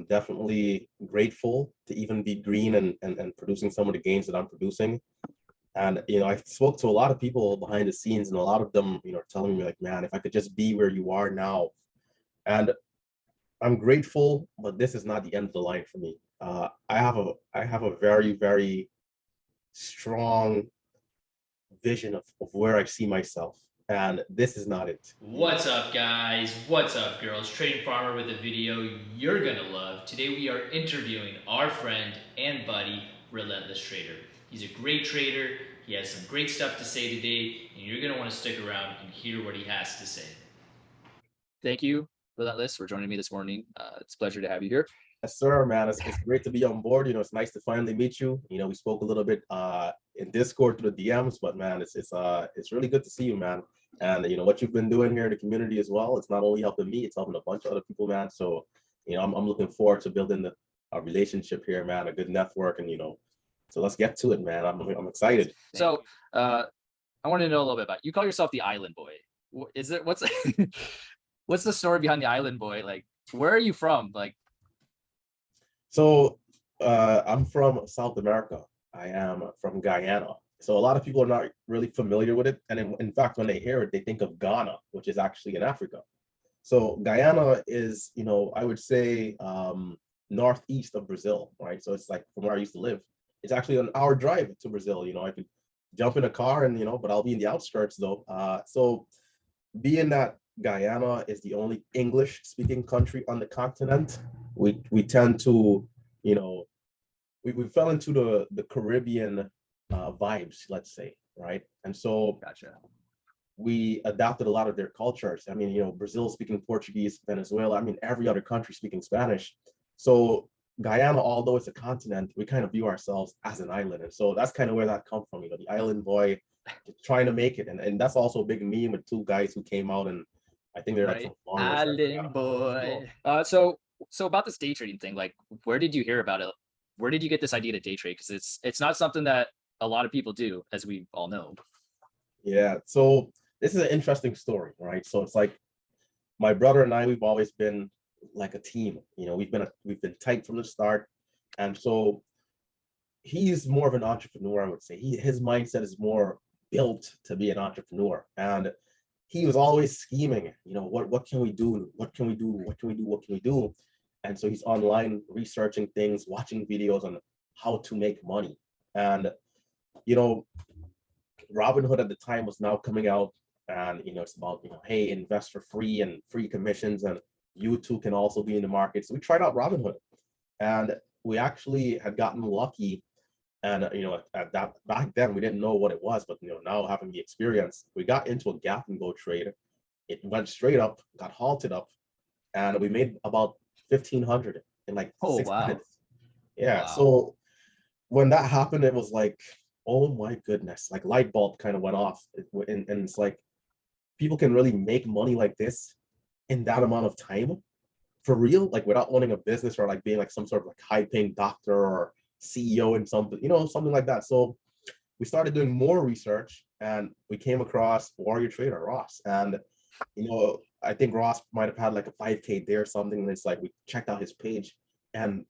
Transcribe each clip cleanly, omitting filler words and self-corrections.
definitely grateful to even be green and producing some of the gains that I'm producing. And I spoke to a lot of people behind the scenes, and a lot of them, are telling me like, man, if I could just be where you are now. And I'm grateful, but this is not the end of the line for me. I have a very, very strong vision of where I see myself, and this is not it. What's up, guys? What's up, girls? Trading Farmer with a video you're gonna love. Today we are interviewing our friend and buddy, Relentless Trader. He's a great trader. He has some great stuff to say today, and you're gonna want to stick around and hear what he has to say. Thank you, Relentless, for joining me this morning. It's a pleasure to have you here. Yes, sir, man. It's great to be on board. It's nice to finally meet you. We spoke a little bit in Discord through the DMs, but man, it's really good to see you, man. And what you've been doing here in the community as well. It's not only helping me, it's helping a bunch of other people, man. So I'm looking forward to building a relationship here, man, a good network, and so let's get to it, man. I'm excited. So I want to know a little bit about you. Call yourself the Island Boy. Is it what's what's the story behind the Island Boy? Like, where are you from? Like, So I'm from South America. I am from Guyana. So a lot of people are not really familiar with it. And in fact, when they hear it, they think of Ghana, which is actually in Africa. So Guyana is, I would say northeast of Brazil, right? So it's like from where I used to live. It's actually an hour drive to Brazil. I could jump in a car and, but I'll be in the outskirts though. So being that Guyana is the only English speaking country on the continent, we tend to, we fell into the Caribbean vibes, let's say, right? And so gotcha. we adapted a lot of their cultures. I mean, Brazil speaking Portuguese, Venezuela, I mean, every other country speaking Spanish. So Guyana, although it's a continent, we kind of view ourselves as an island. And so that's kind of where that comes from, the island boy trying to make it. And that's also a big meme with two guys who came out, and I think they're like Right, from Florida. Island Boy. So about this day trading thing, like, where did you hear about it? Where did you get this idea to day trade? Because it's not something that a lot of people do, as we all know. Yeah. So this is an interesting story, right? So it's like my brother and I, we've always been like a team. We've been tight from the start, and so he's more of an entrepreneur, I would say. His mindset is more built to be an entrepreneur, and he was always scheming. What can we do? What can we do? What can we do? What can we do? And so he's online researching things, watching videos on how to make money. And Robinhood at the time was now coming out, and it's about hey, invest for free and free commissions, and you too can also be in the market. So we tried out Robinhood, and we actually had gotten lucky. And at that back then we didn't know what it was, but now having the experience, we got into a gap and go trade. It went straight up, got halted up, and we made about 1,500 in like Oh, 6 minutes. Yeah. Wow. So when that happened, it was like, oh my goodness, like light bulb kind of went off. And it's like, people can really make money like this in that amount of time, for real, like without owning a business or like being like some sort of like high paying doctor or CEO in something, something like that. So we started doing more research, and we came across Warrior Trader Ross. And I think Ross might have had like a 5K day or something. And it's like we checked out his page, and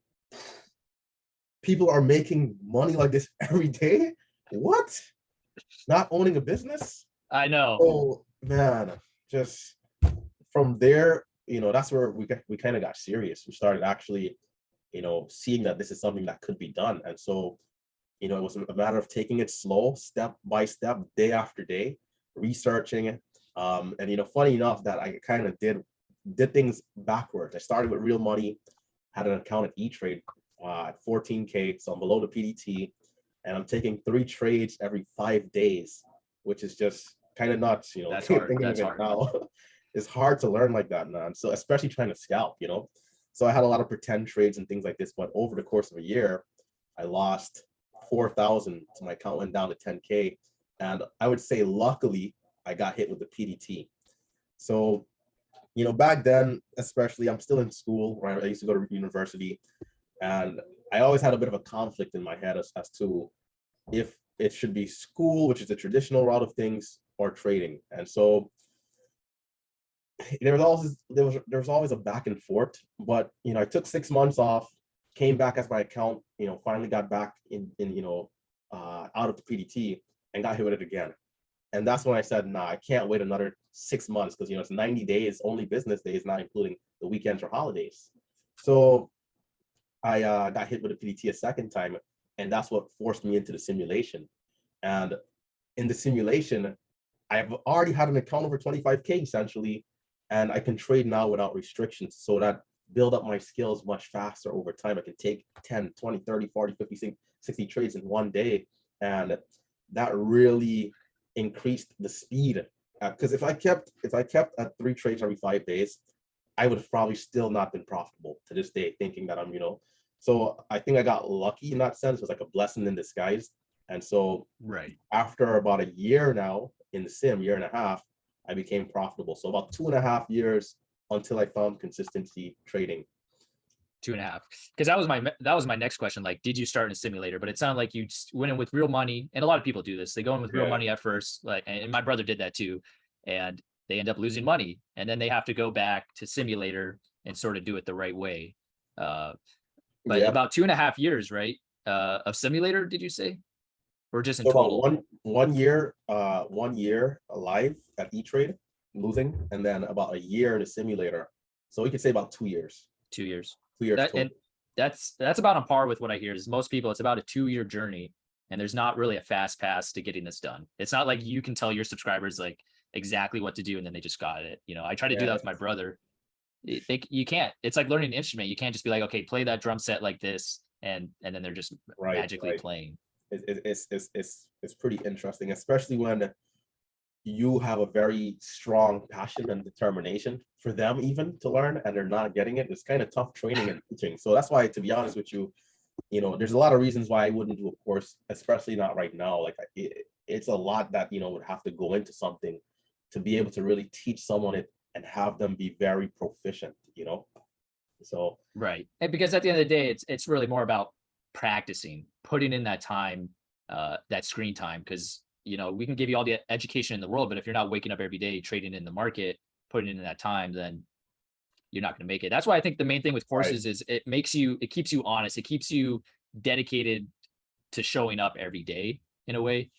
people are making money like this every day. What? Not owning a business? I know. Oh man, just from there, that's where we kind of got serious. We started actually, seeing that this is something that could be done. And so, it was a matter of taking it slow, step by step, day after day, researching it. And funny enough that I kind of did things backwards. I started with real money, had an account at E-Trade at 14K, so I'm below the PDT, and I'm taking 3 trades every 5 days, which is just kind of nuts. That's hard. That's hard. Now. It's hard to learn like that, man. So especially trying to scalp, So I had a lot of pretend trades and things like this, but over the course of a year, I lost 4,000. So my account went down to 10K. And I would say, luckily, I got hit with the PDT. So, back then, especially, I'm still in school, right? I used to go to university, and I always had a bit of a conflict in my head as to if it should be school, which is the traditional route of things, or trading. And so there was always a back and forth. But I took 6 months off, came back as my account, finally got back in out of the PDT and got hit with it again. And that's when I said, nah, I can't wait another 6 months because it's 90 days, only business days, not including the weekends or holidays. So I got hit with a PDT a second time, and that's what forced me into the simulation. And in the simulation, I've already had an account over 25K essentially, and I can trade now without restrictions. So that build up my skills much faster over time. I can take 10, 20, 30, 40, 50, 60 trades in one day. And that really increased the speed. Because if I kept at 3 trades every 5 days, I would have probably still not been profitable to this day, thinking that so I think I got lucky in that sense. It was like a blessing in disguise. And so after about a year now in the sim, year and a half, I became profitable. So about 2.5 years until I found consistency trading. 2.5, because that was my next question. Like, did you start in a simulator? But it sounded like you went in with real money, and a lot of people do this. They go in with real money at first, like, and my brother did that too, and they end up losing money, and then they have to go back to simulator and sort of do it the right way. But about 2.5 years, right? Of simulator, did you say, or just in so total? About one year alive at E-Trade, losing, and then about a year in a simulator. So we could say about 2 years. 2 years. 2 years. And that's about on par with what I hear. Is most people, it's about a 2-year journey, and there's not really a fast pass to getting this done. It's not like you can tell your subscribers like exactly what to do and then they just got it. I try to do that with my brother. You can't. It's like learning an instrument. You can't just be like, okay, play that drum set like this, and then they're just magically playing. It's pretty interesting, especially when you have a very strong passion and determination for them even to learn, and they're not getting it. It's kind of tough training and teaching. So that's why, to be honest with you, there's a lot of reasons why I wouldn't do a course, especially not right now. Like it's a lot that would have to go into something to be able to really teach someone it and have them be very proficient. So and because at the end of the day, it's really more about practicing, putting in that time, that screen time, because we can give you all the education in the world, but if you're not waking up every day trading in the market, putting in that time, then you're not going to make it. That's why I think the main thing with courses is it keeps you honest, it keeps you dedicated to showing up every day in a way,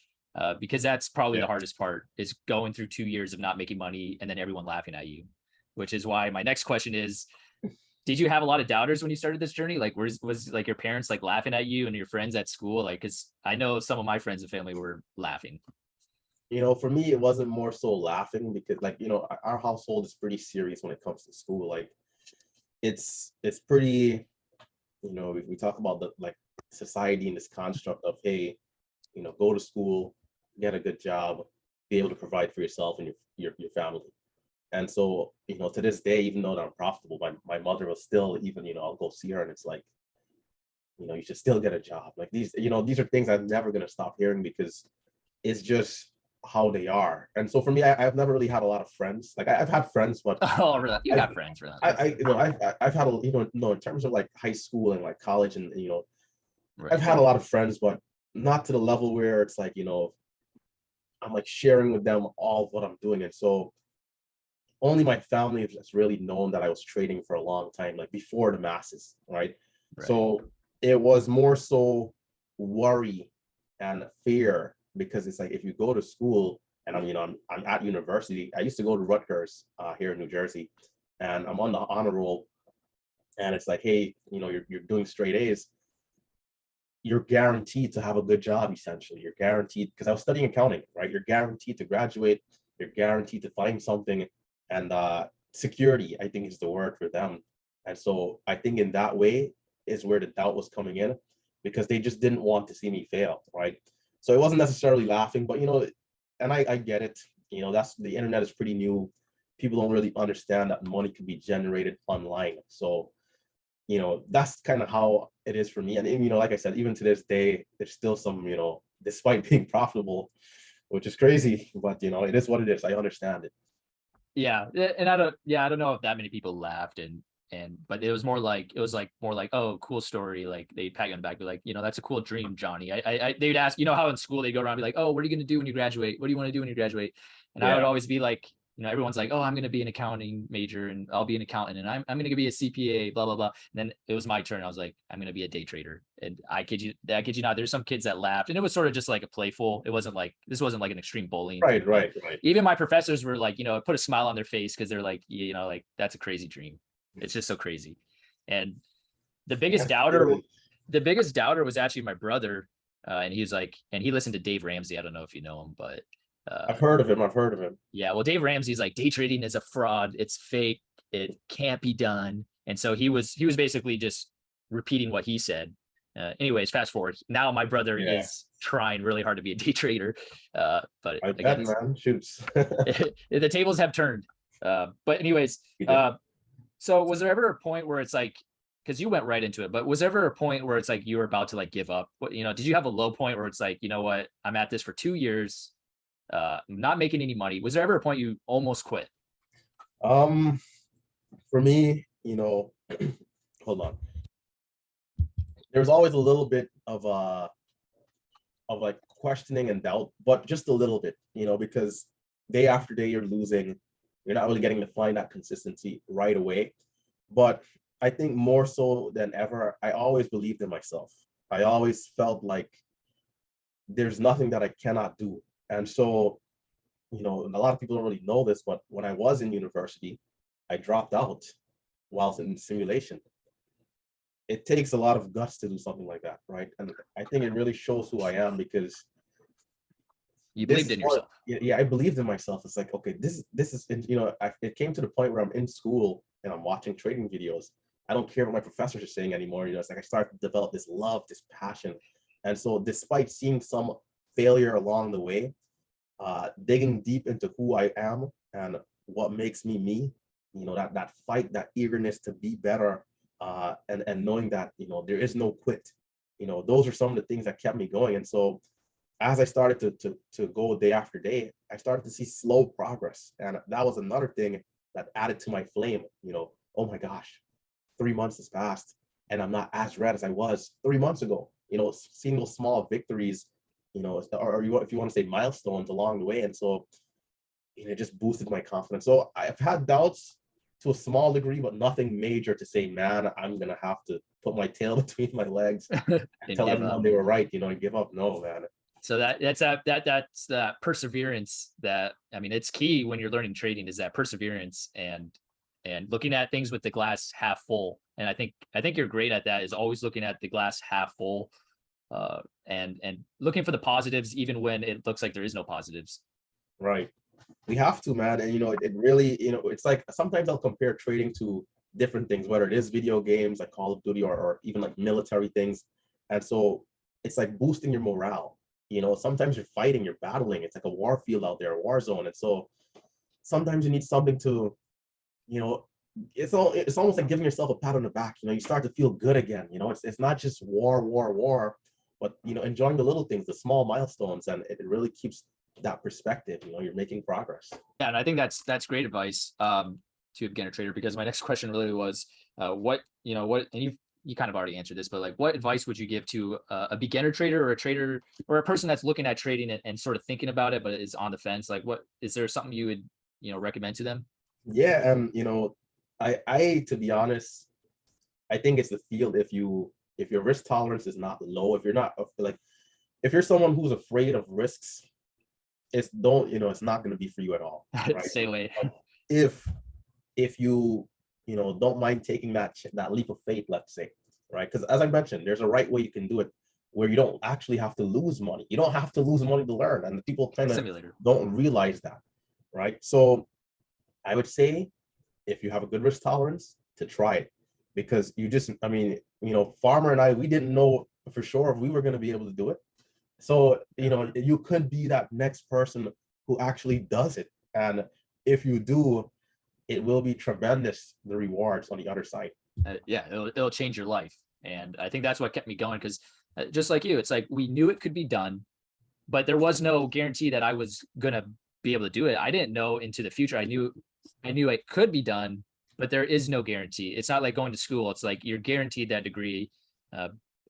because that's probably the hardest part, is going through 2 years of not making money and then everyone laughing at you. Which is why my next question is, did you have a lot of doubters when you started this journey? Like, was like your parents like laughing at you and your friends at school? Like, because I know some of my friends and family were laughing. For me, it wasn't more so laughing, because our household is pretty serious when it comes to school. Like it's pretty, we talk about the society and this construct of, hey, go to school, get a good job, be able to provide for yourself and your family. And so, to this day, even though I'm profitable, my mother will still, even, I'll go see her and it's like, you should still get a job. Like these are things I'm never going to stop hearing, because it's just how they are. And so for me, I've never really had a lot of friends. Like I've had friends, but really? You got friends for that? I've had in terms of like high school and like college, and I've had a lot of friends, but not to the level where it's like, I'm like sharing with them all of what I'm doing. And so only my family has really known that I was trading for a long time, like before the masses, right? So it was more so worry and fear, because it's like, if you go to school, and I'm at university. I used to go to Rutgers here in New Jersey, and I'm on the honor roll, and it's like, hey, you're doing straight A's. You're guaranteed to have a good job, essentially. You're guaranteed, because I was studying accounting, right? You're guaranteed to graduate. You're guaranteed to find something. And security, I think, is the word for them. And so I think in that way is where the doubt was coming in, because they just didn't want to see me fail, right? So it wasn't necessarily laughing, but and I get it. That's, the internet is pretty new. People don't really understand that money can be generated online. So that's kind of how it is for me. And like I said, even to this day, there's still some, despite being profitable, which is crazy, but it is what it is. I understand it. Yeah, and I don't know if that many people laughed, but it was more like, oh, cool story. Like they pat you on the back, be like, that's a cool dream, Johnny. They'd ask, how in school they go around and be like, oh, what are you gonna do when you graduate? What do you want to do when you graduate? And I would always be like, you know, everyone's like, oh, I'm going to be an accounting major and I'll be an accountant and I'm going to be a CPA, blah, blah, blah. And then it was my turn. I was like, I'm going to be a day trader. And I kid you not, there's some kids that laughed, and it was sort of just like a playful, this wasn't like an extreme bullying thing. Right. Even my professors were like, you know, put a smile on their face because they're like, you know, like that's a crazy dream. It's just so crazy. And the biggest doubter was actually my brother. And he was like, and he listened to Dave Ramsey. I don't know if you know him, but I've heard of him. yeah, well, Dave Ramsey's like, day trading is a fraud. It's fake. It can't be done. And so he was basically just repeating what he said. Anyways, fast forward. Now my brother is trying really hard to be a day trader. But I again, bet, man. Shoots. the tables have turned. But anyways, so was there ever a point where it's like, because you went right into it, but was there ever a point where it's like you were about to like give up? What, you know, did you have a low point where it's like, you know what, I'm at this for 2 years, not making any money? Was there ever a point you almost quit? For me, you know, hold on. There's always a little bit of like questioning and doubt, but just a little bit, you know, because day after day you're losing. You're not really getting to find that consistency right away. But I think more so than ever, I always believed in myself. I always felt like there's nothing that I cannot do. And so, you know, a lot of people don't really know this, but when I was in university, I dropped out whilst in simulation. It takes a lot of guts to do something like that, right? And I think it really shows who I am, because you believed in yourself. Yeah, I believed in myself. It's like, okay, this is, you know, it came to the point where I'm in school and I'm watching trading videos. I don't care what my professors are saying anymore. You know, it's like I started to develop this love, this passion. And so despite seeing some failure along the way, digging deep into who I am and what makes me me, you know, that fight, that eagerness to be better, and knowing that, you know, there is no quit. You know, those are some of the things that kept me going. And so as I started to go day after day, I started to see slow progress. And that was another thing that added to my flame. You know, oh my gosh, 3 months has passed and I'm not as red as I was 3 months ago. You know, seeing those small victories, you know, or if you want to say milestones along the way. And so, you know, it just boosted my confidence. So I've had doubts to a small degree, but nothing major to say, man, I'm gonna have to put my tail between my legs and tell everyone they were right, you know, and give up. No, man. So that's that perseverance that, I mean, it's key when you're learning trading, is that perseverance and looking at things with the glass half full. And I think you're great at that, is always looking at the glass half full, and looking for the positives even when it looks like there is no positives. Right. We have to, man. And you know, it really, you know, it's like sometimes I'll compare trading to different things, whether it is video games like Call of Duty or even like military things. And so it's like boosting your morale. You know, sometimes you're fighting, you're battling. It's like a war field out there, a war zone. And so sometimes you need something to, you know, it's almost like giving yourself a pat on the back. You know, you start to feel good again. You know, it's not just war, but, you know, enjoying the little things, the small milestones, and it really keeps that perspective. You know, you're making progress. Yeah, and I think that's great advice to a beginner trader, because my next question really was, what, and you kind of already answered this, but like, what advice would you give to a beginner trader, or a trader, or a person that's looking at trading and sort of thinking about it but is on the fence? Like, what is there something you would, you know, recommend to them? Yeah, and you know, I to be honest, I think it's the field. If your risk tolerance is not low, if you're not like, if you're someone who's afraid of risks, it's not going to be for you at all, right? Stay away. If you know, don't mind taking that leap of faith, let's say, right? Because as I mentioned, there's a right way you can do it where you don't actually have to lose money. You don't have to lose money to learn, and people kind of don't realize that, right? So I would say, if you have a good risk tolerance, to try it, because I mean, you know, Farmer and I, we didn't know for sure if we were going to be able to do it. So, you know, you could be that next person who actually does it. And if you do, it will be tremendous, the rewards on the other side. Yeah, it'll change your life. And I think that's what kept me going, because just like you, it's like we knew it could be done, but there was no guarantee that I was going to be able to do it. I didn't know into the future. I knew it could be done, but there is no guarantee. It's not like going to school. It's like you're guaranteed that degree.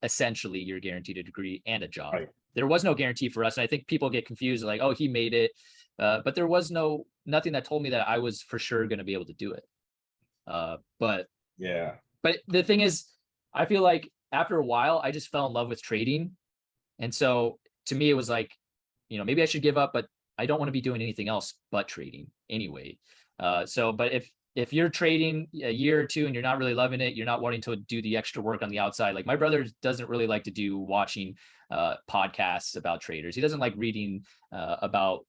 Essentially, you're guaranteed a degree and a job. Right. There was no guarantee for us. And I think people get confused, like, oh, he made it. But there was no nothing that told me that I was for sure going to be able to do it. But Yeah. the thing is, I feel like after a while, I just fell in love with trading. And so to me, it was like, maybe I should give up, but I don't want to be doing anything else but trading anyway. But if you're trading a year or two and you're not really loving it, you're not wanting to do the extra work on the outside. Like my brother doesn't really like to do watching podcasts about traders. He doesn't like reading about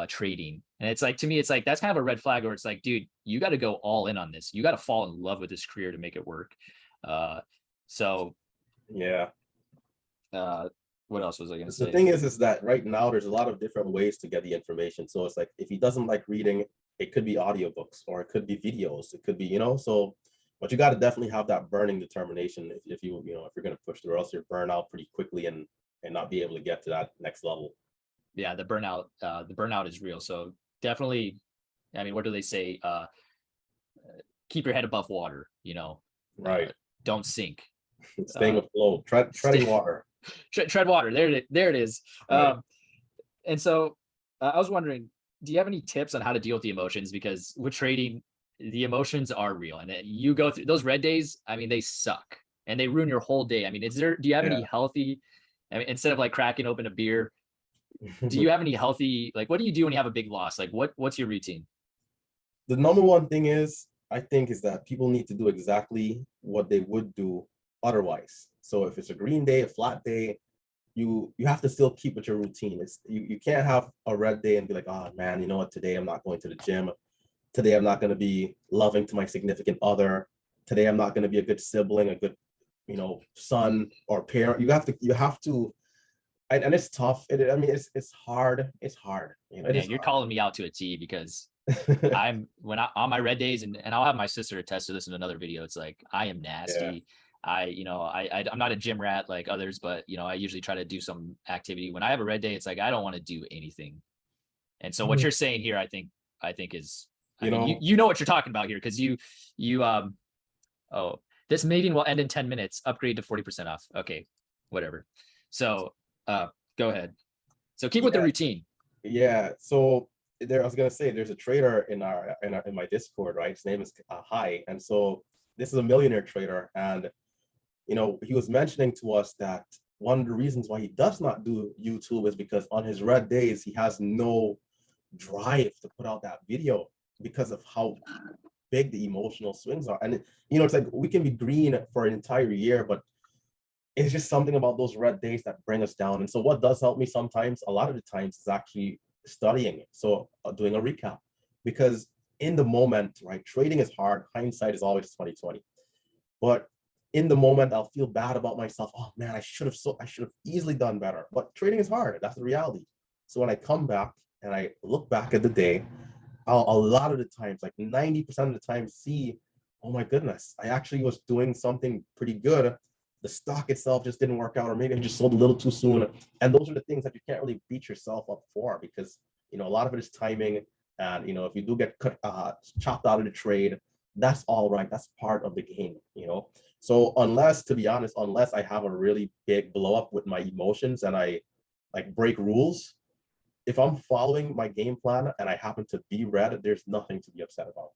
trading. And it's like, to me, it's like, that's kind of a red flag where it's like, dude, you got to go all in on this. You got to fall in love with this career to make it work. Yeah. What else was I going to The say? thing is that right now there's a lot of different ways to get the information. So it's like, if he doesn't like reading, it could be audiobooks or it could be videos. It could be, so, but you got to definitely have that burning determination if you're going to push through, or else you'll burn out pretty quickly and not be able to get to that next level. Yeah, the burnout is real. So definitely, I mean, what do they say? Keep your head above water, Right. Don't sink. Staying afloat, treading water. Tread water. There it is. Right. And so I was wondering, do you have any tips on how to deal with the emotions? Because with trading, the emotions are real, and you go through those red days. I mean, they suck and they ruin your whole day. I mean, do you have any healthy, I mean, instead of like cracking open a beer, do you have any healthy, like, what do you do when you have a big loss? Like what's your routine? The number one thing I think is that people need to do exactly what they would do otherwise. So if it's a green day, a flat day, you have to still keep with your routine. You can't have a red day and be like, oh man, you know what, today I'm not going to the gym. Today I'm not going to be loving to my significant other. Today I'm not going to be a good sibling, a good, son or parent. You have to, and it's tough. I mean, it's hard. It's hard. You're calling me out to a T, because on my red days, and I'll have my sister attest to this in another video. It's like, I am nasty. Yeah. I'm not a gym rat like others, but I usually try to do some activity. When I have a red day, it's like, I don't want to do anything. And so what you're saying here, I think is, you know what you're talking about here. Cause this meeting will end in 10 minutes, upgrade to 40% off. Okay, whatever. So, go ahead. So keep with the routine. Yeah. So I was gonna say, there's a trader in my Discord, right? His name is Hai, and so this is a millionaire trader, and he was mentioning to us that one of the reasons why he does not do YouTube is because on his red days he has no drive to put out that video because of how big the emotional swings are. And it's like, we can be green for an entire year, but it's just something about those red days that bring us down. And so what does help me sometimes, a lot of the times, is actually studying it. So doing a recap, because in the moment, right, trading is hard. Hindsight is always 2020. But in the moment, I'll feel bad about myself. Oh man, I should have easily done better. But trading is hard. That's the reality. So when I come back and I look back at the day, I'll a lot of the times, like 90% of the time, see, oh my goodness, I actually was doing something pretty good. The stock itself just didn't work out, or maybe I just sold a little too soon. And those are the things that you can't really beat yourself up for, because a lot of it is timing. And if you do get chopped out of the trade, that's all right. That's part of the game. So to be honest, unless I have a really big blow up with my emotions and I like break rules, if I'm following my game plan and I happen to be red, there's nothing to be upset about.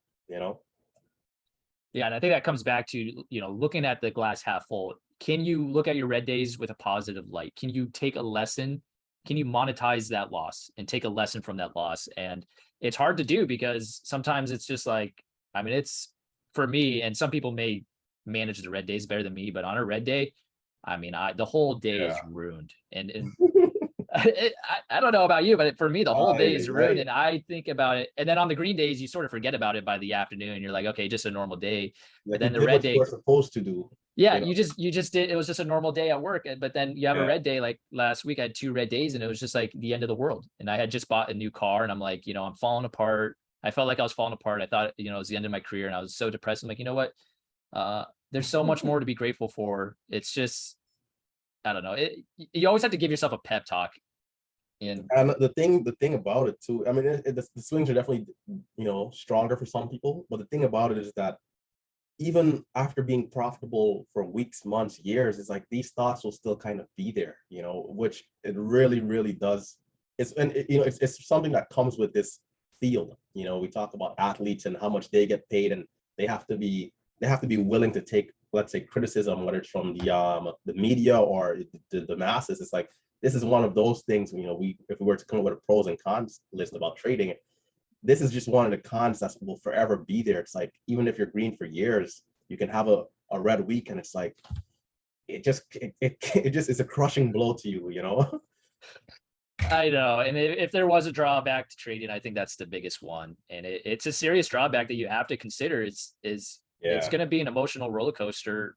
Yeah, and I think that comes back to looking at the glass half full. Can you look at your red days with a positive light? Can you take a lesson? Can you monetize that loss and take a lesson from that loss? And it's hard to do, because sometimes it's just like, I mean, it's, for me, and some people may manage the red days better than me, but on a red day, I mean, the whole day is ruined. And I don't know about you, but for me, the whole day is ruined. And I think about it. And then on the green days, you sort of forget about it by the afternoon. You're like, okay, just a normal day. But then the red day, you're supposed to do. Yeah, you just did. It was just a normal day at work. But then you have a red day. Like last week, I had 2 red days, and it was just like the end of the world. And I had just bought a new car, and I'm like, I'm falling apart. I felt like I was falling apart. I thought, it was the end of my career, and I was so depressed. I'm like, you know what? There's so much more to be grateful for. It's just, I don't know. You always have to give yourself a pep talk. And the thing about it too, I mean, the swings are definitely, stronger for some people. But the thing about it is that even after being profitable for weeks, months, years, it's like these thoughts will still kind of be there, which it really, really does. It's something that comes with this field. You know, we talk about athletes and how much they get paid, and they have to be willing to take, let's say, criticism, whether it's from the media or the masses. It's like, this is one of those things, you know, if we were to come up with a pros and cons list about trading, this is just one of the cons that will forever be there. It's like, even if you're green for years, you can have a red week, and it's like, it just is a crushing blow to you, you know? I know. And if there was a drawback to trading, I think that's the biggest one. And it's a serious drawback that you have to consider. It's Yeah, going to be an emotional roller coaster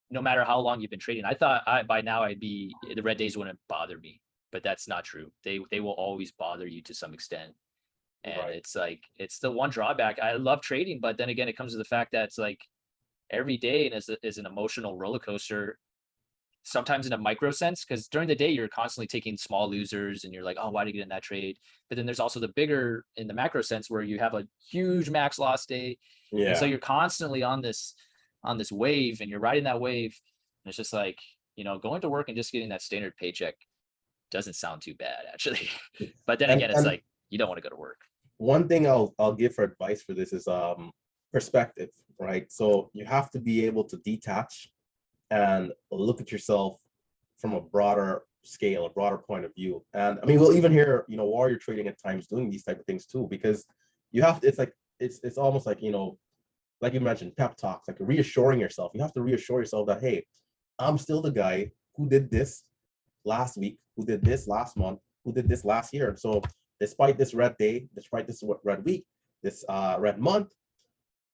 no matter how long you've been trading. I thought by now the red days wouldn't bother me, but that's not true. They will always bother you to some extent. And right. it's like, it's the one drawback. I love trading, but then again, it comes to the fact that it's like every day is an emotional roller coaster, sometimes in a micro sense, because during the day you're constantly taking small losers and you're like, oh, why did you get in that trade? But then there's also the bigger in the macro sense where you have a huge max loss day. And so Yeah. you're constantly on this wave, and you're riding that wave. And it's just like, going to work and just getting that standard paycheck doesn't sound too bad, actually. But then again, it's And like, you don't want to go to work. one thing I'll give for advice for this is perspective, right? So you have to be able to detach and look at yourself from a broader scale, a broader point of view. And I mean, we'll even hear, warrior trading at times doing these type of things too, because you have to, it's like, it's almost like, like you mentioned, pep talks, like reassuring yourself. You have to reassure yourself that, hey, I'm still the guy who did this last week, who did this last month, who did this last year. And so despite this red day, despite this red week, this red month,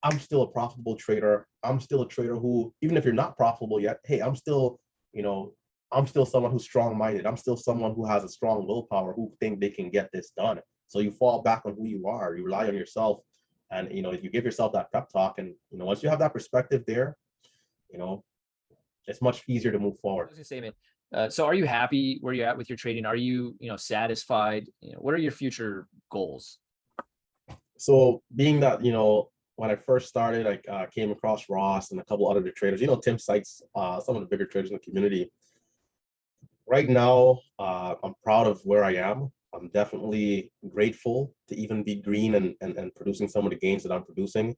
I'm still a profitable trader. I'm still a trader who, even if you're not profitable yet, hey, I'm still, I'm still someone who's strong-minded. I'm still someone who has a strong willpower, who think they can get this done. So you fall back on who you are. You rely on yourself, and if you give yourself that pep talk, and once you have that perspective there, you know, it's much easier to move I forward. was gonna say, man. So are you happy where you're at with your trading? Are you, satisfied? What are your future goals? So being that, when I first started, I came across Ross and a couple other traders, Tim Sykes, some of the bigger traders in the community. Right now, I'm proud of where I am. I'm definitely grateful to even be green and producing some of the gains that I'm producing.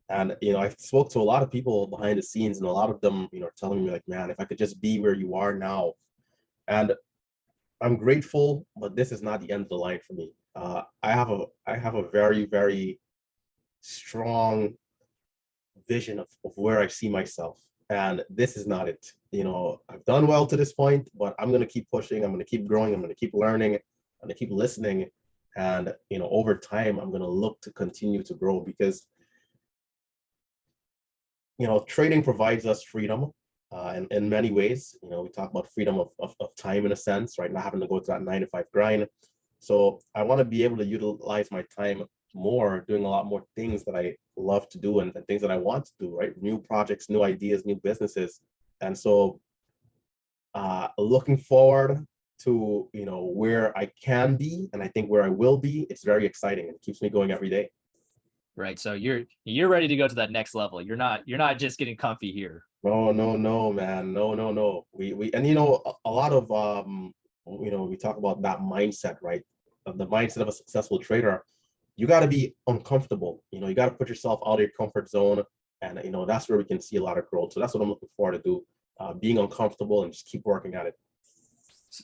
And, I spoke to a lot of people behind the scenes, and a lot of them, are telling me like, man, if I could just be where you are now. And I'm grateful, but this is not the end of the line for me. I have a very, very strong vision of where I see myself. And this is not it. I've done well to this point, but I'm going to keep pushing. I'm going to keep growing. I'm going to keep learning. I'm going to keep listening. And, over time, I'm going to look to continue to grow, because, trading provides us freedom in many ways. We talk about freedom of time in a sense, right? Not having to go to that 9 to 5 grind. So I want to be able to utilize my time more, doing a lot more things that I love to do, and things that I want to do, right? New projects, new ideas, new businesses. And so looking forward to, where I can be, and I think where I will be, it's very exciting. It keeps me going every day. Right. So you're ready to go to that next level. You're not just getting comfy here. No, no, no, man. No, no, no. We and a lot of we talk about that mindset, right? The mindset of a successful trader. You got to be uncomfortable. You got to put yourself out of your comfort zone, and that's where we can see a lot of growth. So that's what I'm looking forward to do. Being uncomfortable and just keep working at it.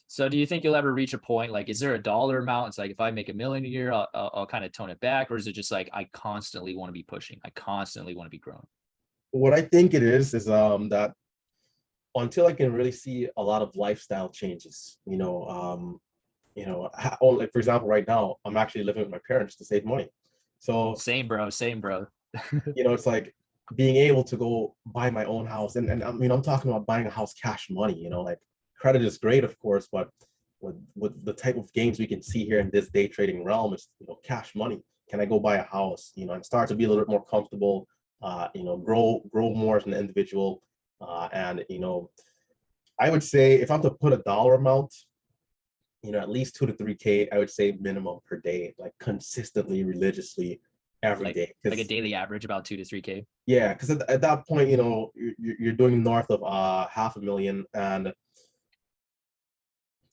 So do you think you'll ever reach a point, like, is there a dollar amount? It's like, if I make $1 million a year, I'll kind of tone it back, or is it just like, I constantly want to be pushing, I constantly want to be growing? What I think it is that until I can really see a lot of lifestyle changes, like for example, right now I'm actually living with my parents to save money. So, Same, bro. Same, bro. it's like being able to go buy my own house, and I'm talking about buying a house cash money. Like, credit is great, of course, but with the type of gains we can see here in this day trading realm, is cash money. Can I go buy a house, and start to be a little bit more comfortable, grow more as an individual, and I would say, if I'm to put a dollar amount, at least 2 to 3K, I would say minimum per day, like consistently, religiously, every day. Like a daily average, about 2 to 3K. Yeah, because at that point, you're doing north of 500,000, and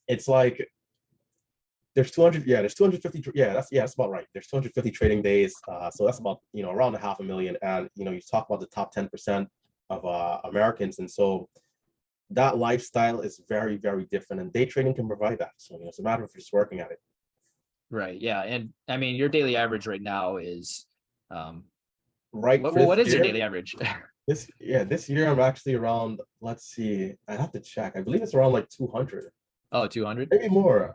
it's like, there's 200, yeah, there's 250, that's about right. There's 250 trading days. So that's about, around a half a million. And, you talk about the top 10% of Americans. And so that lifestyle is very, very different. And day trading can provide that. So, it's a matter of just working at it. Right. Yeah. And I mean, your daily average right now is, Right for what this is your year, daily average? this year I'm actually around, let's see, I have to check. I believe it's around like 200, Oh, 200. maybe more.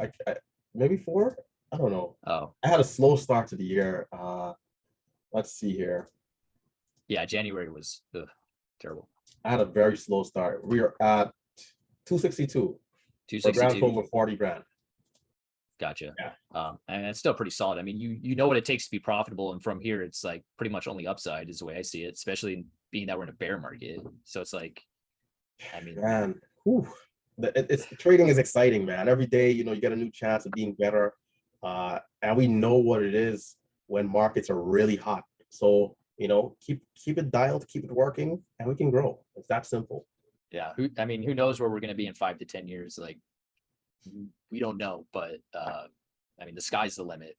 Maybe four. I don't know. Oh, I had a slow start to the year. Let's see here. yeah. January was terrible. I had a very slow start. We are at 262 for a grand 262. total of 40 grand. Gotcha. Yeah. And it's still pretty solid. I mean, you know what it takes to be profitable, and from here, it's like pretty much only upside is the way I see it, especially being that we're in a bear market. So it's like, I mean, Man, whew. It's trading is exciting, man. Every day, you get a new chance of being better. And we know what it is when markets are really hot. So, keep it dialed, keep it working, and we can grow. It's that simple. yeah. Who knows where we're going to be in 5 to 10 years? Like, we don't know, but I mean, the sky's the limit.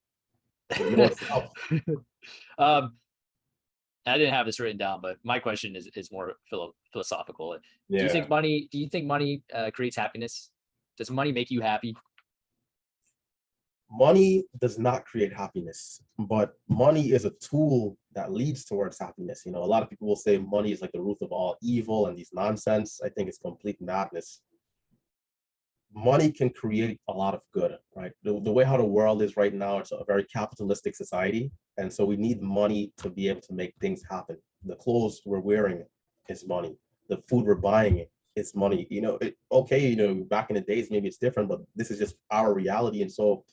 You know what's up? um, I didn't have this written down, but my question is more philosophical. Do you Yeah. think money creates happiness? Does money make you happy? Money does not create happiness, but money is a tool that leads towards happiness. A lot of people will say money is like the root of all evil and these nonsense. I think it's complete madness. Money can create a lot of good, right? The way how the world is right now, it's a very capitalistic society. And so we need money to be able to make things happen. The clothes we're wearing is money. The food we're buying is money. Back in the days, maybe it's different, but this is just our reality. And so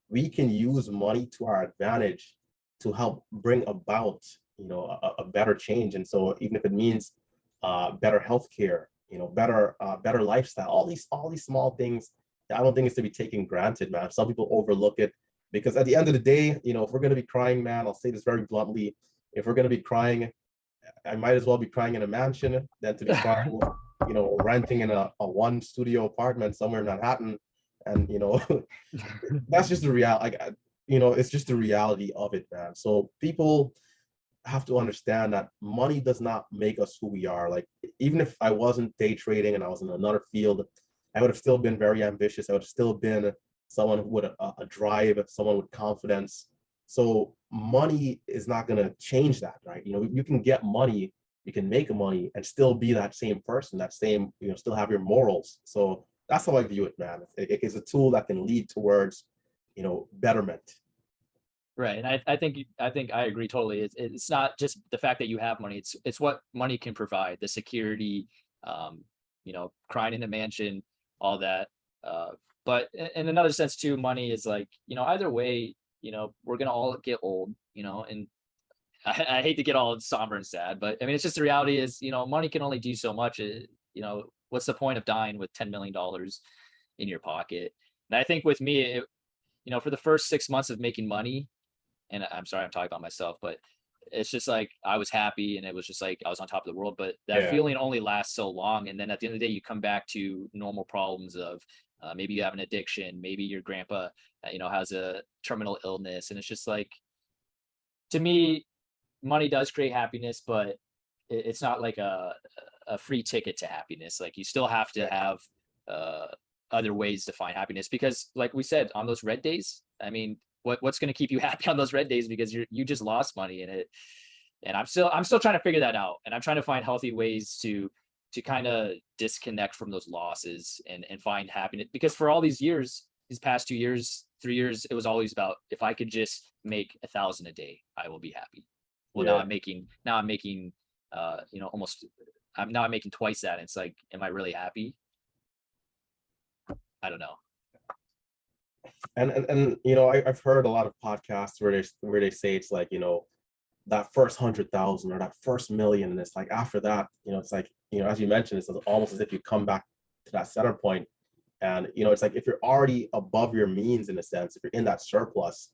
we can use money to our advantage to help bring about, a better change. And so even if it means better healthcare, better lifestyle, all these small things that I don't think is to be taken granted, man. Some people overlook it because at the end of the day, if we're gonna be crying, man, I'll say this very bluntly, if we're gonna be crying, I might as well be crying in a mansion than to be crying, renting in a one studio apartment somewhere in Manhattan. And that's just the reality. It's just the reality of it, man. So people have to understand that money does not make us who we are. Like, even if I wasn't day trading and I was in another field, I would have still been very ambitious. I would have still been someone with a drive, someone with confidence. So money is not going to change that, right? You can get money, you can make money and still be that same person, that same, still have your morals. So that's how I view it, man. It is a tool that can lead towards, betterment. Right. And I think I agree totally. It's not just the fact that you have money. It's what money can provide, the security, crying in a mansion, all that. But in another sense too, money is like, either way, we're gonna all get old, and I hate to get all somber and sad, but I mean, it's just the reality is, money can only do so much. What's the point of dying with $10 million in your pocket? And I think with me, for the first 6 months of making money, and I'm sorry, I'm talking about myself, but it's just like I was happy and it was just like I was on top of the world, but that feeling only lasts so long. And then at the end of the day, you come back to normal problems of maybe you have an addiction, maybe your grandpa, has a terminal illness. And it's just like, to me, money does create happiness, but it's not like a free ticket to happiness. Like, you still have to have other ways to find happiness, because like we said, on those red days, I mean, what's going to keep you happy on those red days, because you just lost money in it. And I'm still trying to figure that out, and I'm trying to find healthy ways to kind of disconnect from those losses and find happiness, because for all these years, these past 2 years, 3 years, it was always about, if I could just make 1,000 a day, I will be happy. Well, now I'm making almost, I'm making twice that. And it's like, am I really happy? I don't know. And I've heard a lot of podcasts where they say it's like, that first 100,000 or that first million, and it's like after that, it's like, as you mentioned, it's almost as if you come back to that center point. And it's like, if you're already above your means, in a sense, if you're in that surplus,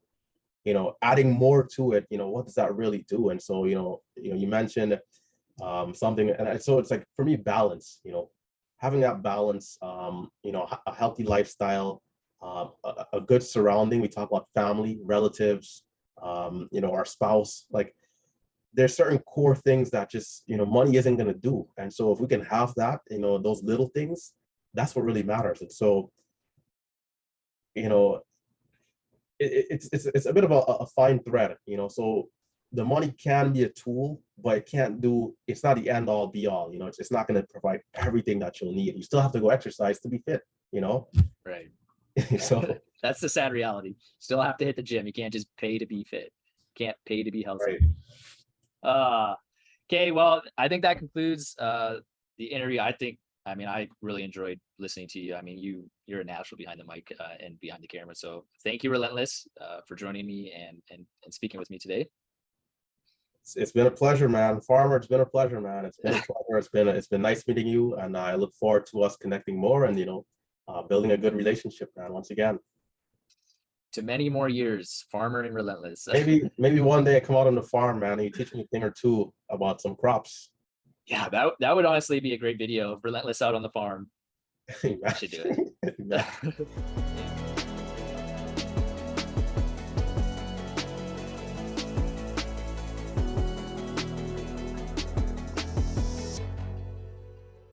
adding more to it, what does that really do? And so, you mentioned something, and so it's like, for me, balance, having that balance, a healthy lifestyle, a good surrounding. We talk about family, relatives, our spouse. Like there's certain core things that just, money isn't going to do. And so if we can have that, those little things, that's what really matters. And so, you know, it's a bit of a fine thread, so the money can be a tool, but it's not the end all be all, it's not going to provide everything that you'll need. You still have to go exercise to be fit, Right. so That's the sad reality. Still have to hit the gym. You can't just pay to be fit. Can't pay to be healthy. right. Okay, well, I think that concludes the interview. I really enjoyed listening to you. I mean, you're a natural behind the mic and behind the camera. So thank you, Relentless, for joining me and speaking with me today. It's been a pleasure, man. Farmer, it's been a pleasure, man. It's been a pleasure. It's been nice meeting you, and I look forward to us connecting more and building a good relationship, man. Once again, to many more years, Farmer and Relentless. maybe one day I come out on the farm, man, and you teach me a thing or two about some crops. Yeah, that would honestly be a great video. Relentless out on the farm. I should do it.